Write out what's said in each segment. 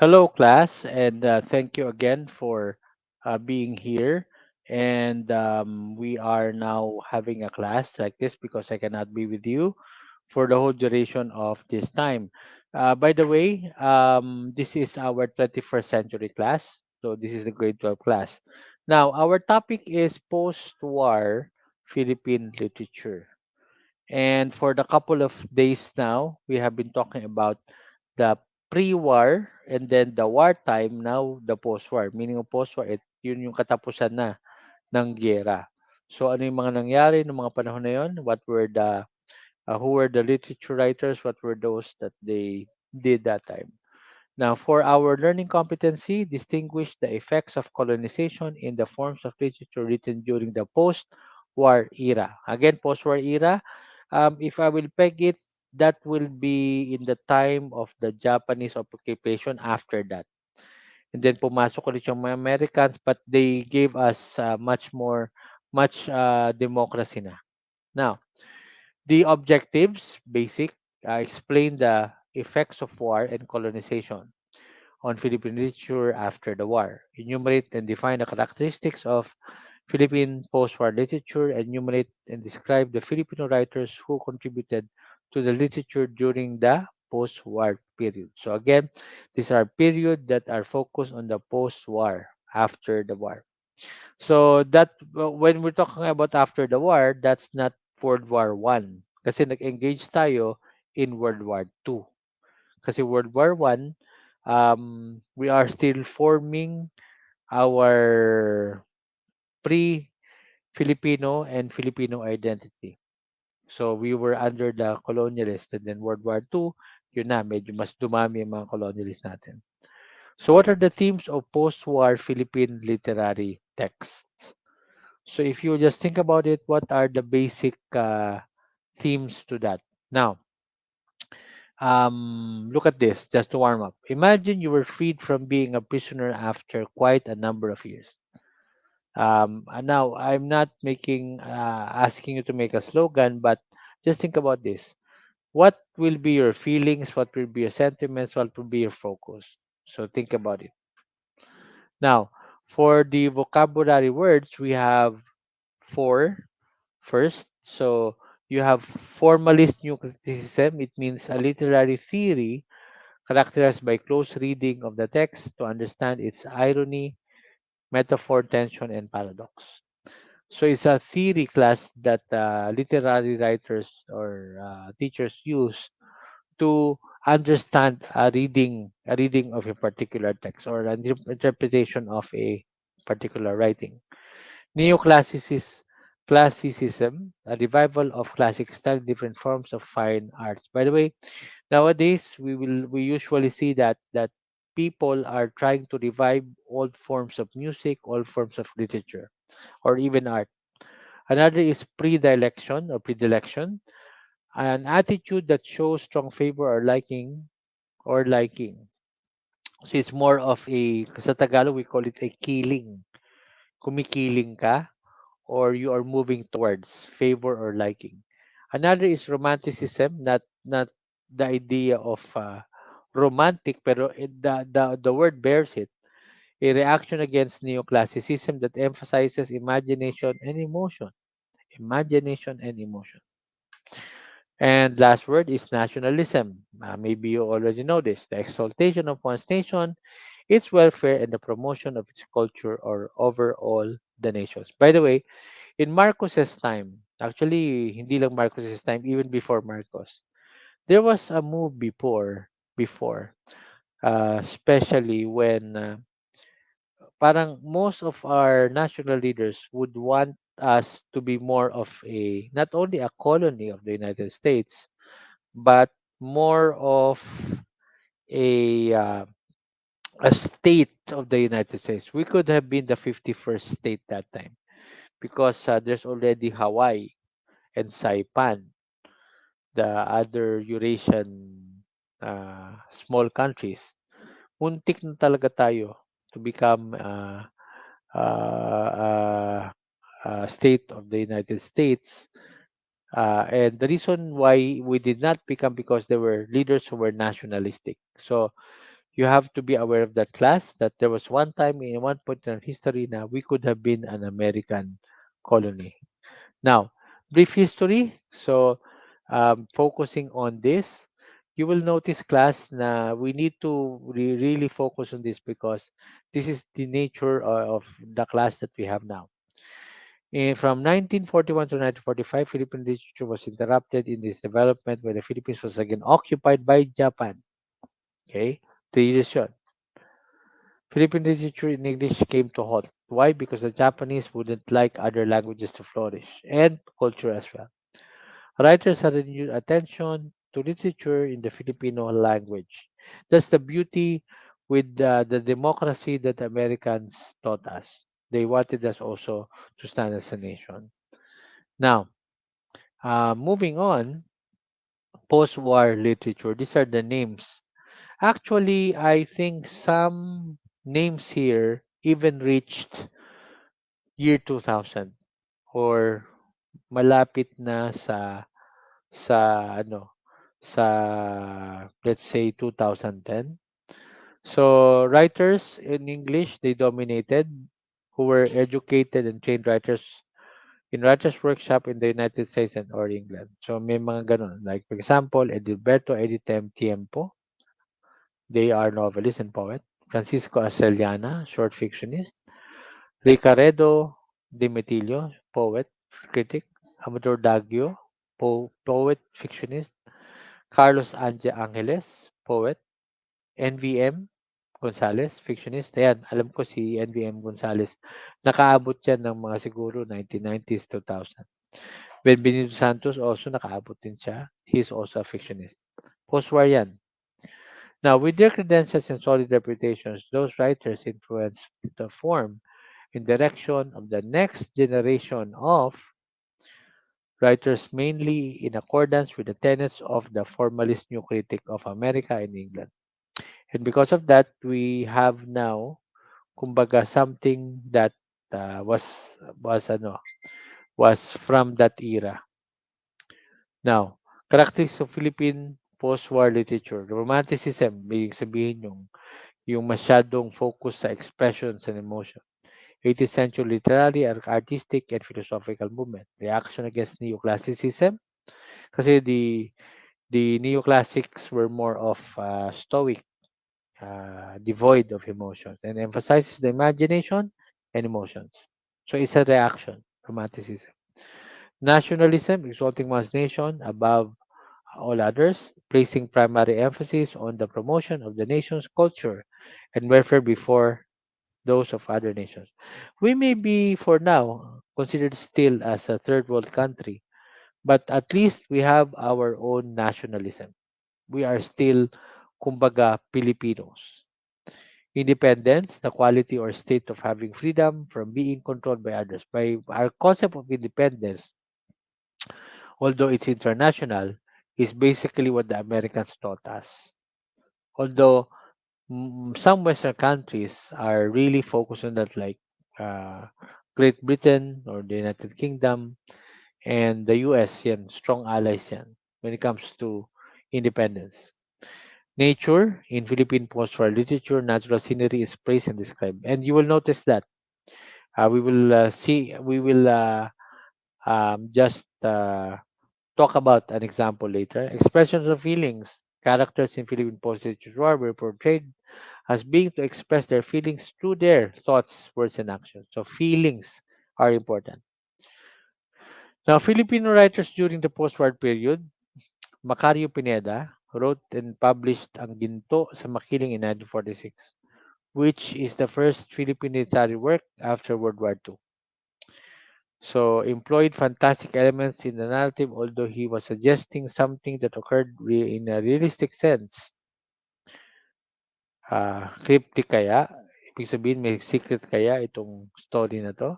Hello, class, and thank you again for being here. And we are now having a class like this because I cannot be with you for the whole duration of this time. By the way, this is our 21st century class. So this is the grade 12 class. Now, our topic is post-war Philippine literature. And for the couple of days now, we have been talking about the pre-war and then the wartime, now the post-war. Meaning of post-war, yun yung katapusan na ng giyera. So ano yung mga nangyari ng mga panahon na yun? Who were the literature writers? What were those that they did that time? Now, for our learning competency, distinguish the effects of colonization in the forms of literature written during the post-war era. Again, post-war era, if I will peg it, that will be in the time of the Japanese occupation after that. And then pumasok ulit yung mga Americans, but they gave us much democracy na. Now, the objectives, basic, explain the effects of war and colonization on Philippine literature after the war. Enumerate and define the characteristics of Philippine post-war literature. Enumerate and describe the Filipino writers who contributed to the literature during the post-war period. So again, these are periods that are focused on the post-war, after the war. So when we're talking about after the war, that's not World War One. Kasi nag-engage tayo in World War Two. Kasi World War One, we are still forming our pre-Filipino and Filipino identity. So we were under the colonialist, and then World War Two, yun na, medyo mas dumami yung mga colonialist natin. So what are the themes of post-war Philippine literary texts? So if you just think about it, what are the basic themes to that? Now, look at this, just to warm up. Imagine you were freed from being a prisoner after quite a number of years. And now, I'm not asking you to make a slogan, but just think about this. What will be your feelings? What will be your sentiments? What will be your focus? So think about it. Now, for the vocabulary words, we have four first. So you have formalist new criticism. It means a literary theory characterized by close reading of the text to understand its irony, metaphor, tension, and paradox. So it's a theory class that literary writers or teachers use to understand a reading of a particular text or an interpretation of a particular writing. Classicism, a revival of classic style, different forms of fine arts. By the way, nowadays we usually see that people are trying to revive old forms of music, old forms of literature, or even art. Another is predilection, an attitude that shows strong favor or liking. So it's more of sa Tagalog we call it a killing. Kumikiling ka or you are moving towards favor or liking. Another is romanticism, not the idea of romantic, pero the word bears it. A reaction against neoclassicism that emphasizes imagination and emotion. Imagination and emotion. And last word is nationalism. Maybe you already know this. The exaltation of one's nation, its welfare, and the promotion of its culture or overall the nations. By the way, in Marcos's time, actually, hindi lang Marcos's time, even before Marcos, there was a move before, especially when parang most of our national leaders would want us to be more of not only a colony of the United States, but more of a uh, a state of the United States. We could have been the 51st state that time because there's already Hawaii and Saipan, the other Eurasian small countries. Muntik na talaga tayo to become state of the United States. And the reason why we did not become because there were leaders who were nationalistic. So You have to be aware of that class that there was one time in one point in our history na we could have been an American colony. Now, brief history. So, focusing on this, you will notice class na we need to really focus on this because this is the nature of the class that we have now. From 1941 to 1945, Philippine literature was interrupted in this development when the Philippines was again occupied by Japan. Okay, 3 years yun. Philippine literature in English came to halt. Why? Because the Japanese wouldn't like other languages to flourish and culture as well. Writers had renewed attention to literature in the Filipino language. That's the beauty with the democracy that Americans taught us. They wanted us also to stand as a nation. Now, moving on, post-war literature. These are the names. Actually, I think some names here even reached year 2000 or malapit na sa ano sa let's say 2010. So writers in English they dominated who were educated and trained writers in writers workshop in the United States and or England. So may mga ganun. Like for example, Edilberto Editem Tiempo, they are novelist and poet. Francisco Aceliana, short fictionist. Ricaredo Dimitilio, poet, critic. Amador Daggio, poet, fictionist. Carlos Angeles, poet. NVM Gonzales, fictionist. Ayan, alam ko si NVM Gonzales. Nakaabot yan ng mga siguro 1990s, 2000. Benito Santos also nakaabot din siya. He's also a fictionist. Postwar yan. Now, with their credentials and solid reputations, those writers influenced the form and direction of the next generation of writers, mainly in accordance with the tenets of the formalist new critic of America and England. And because of that, we have now, kumbaga, something that was from that era. Now, characteristics of Philippine post-war literature. Romanticism, may sabihin yung masyadong focus sa expressions and emotion. 18th century literary, artistic, and philosophical movement. Reaction against neoclassicism. Kasi the neoclassics were more of stoic, devoid of emotions, and emphasizes the imagination and emotions. So it's a reaction, romanticism. Nationalism, exalting one's nation above all others, placing primary emphasis on the promotion of the nation's culture and welfare before those of other nations. We may be, for now, considered still as a third world country, but at least we have our own nationalism. We are still, kumbaga, Filipinos. Independence, the quality or state of having freedom from being controlled by others. By our concept of independence, although it's international, is basically what the Americans taught us. Although some Western countries are really focused on that, like uh, Great Britain or the United Kingdom and the US, yan, strong allies yan when it comes to independence. Nature in Philippine post-war literature, natural scenery is praised and described, and you will notice that we will just talk about an example later. Expressions of feelings. Characters in Philippine post-literature were portrayed as being to express their feelings through their thoughts, words, and actions. So feelings are important. Now, Filipino writers during the post-war period, Macario Pineda wrote and published Ang Ginto sa Makiling in 1946, which is the first Philippine literary work after World War II. So, employed fantastic elements in the narrative, although he was suggesting something that occurred in a realistic sense. Cryptic kaya, ibig sabihin may secret kaya itong story na to?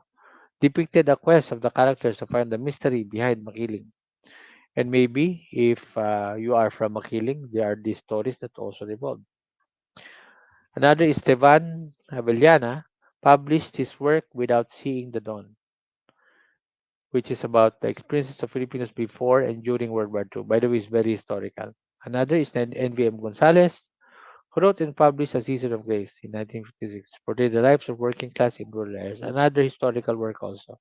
Depicted a quest of the characters to find the mystery behind Makiling. And maybe if you are from Makiling, there are these stories that also revolve. Another is Esteban Avellana published his work Without Seeing the Dawn, which is about the experiences of Filipinos before and during World War II. By the way, it's very historical. Another is NVM Gonzalez, who wrote and published A Season of Grace in 1956, portrayed the lives of working class in rural areas. Another historical work also.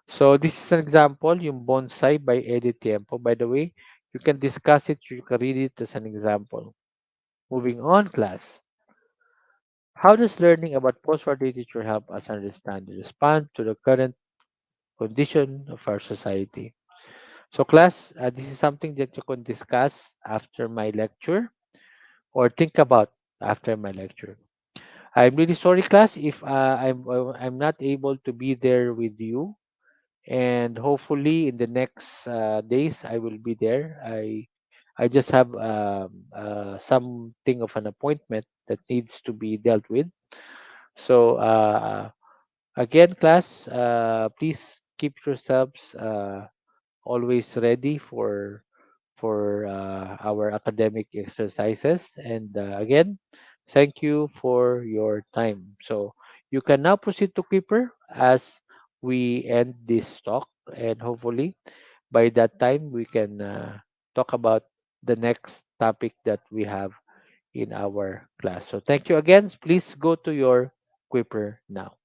So this is an example, yung Bonsai by Edith Tiempo. By the way, you can discuss it, you can read it as an example. Moving on, class. How does learning about post-war literature help us understand and respond to the current condition of our society? So, class, this is something that you can discuss after my lecture or think about after my lecture. I'm really sorry, class, if I'm not able to be there with you, and hopefully in the next days I will be there. I just have something of an appointment that needs to be dealt with. So again, class, please keep yourselves always ready for our academic exercises. And again, thank you for your time. So you can now proceed to Keeper as we end this talk, and hopefully by that time we can talk about the next topic that we have in our class. So thank you again. Please go to your Quipper now.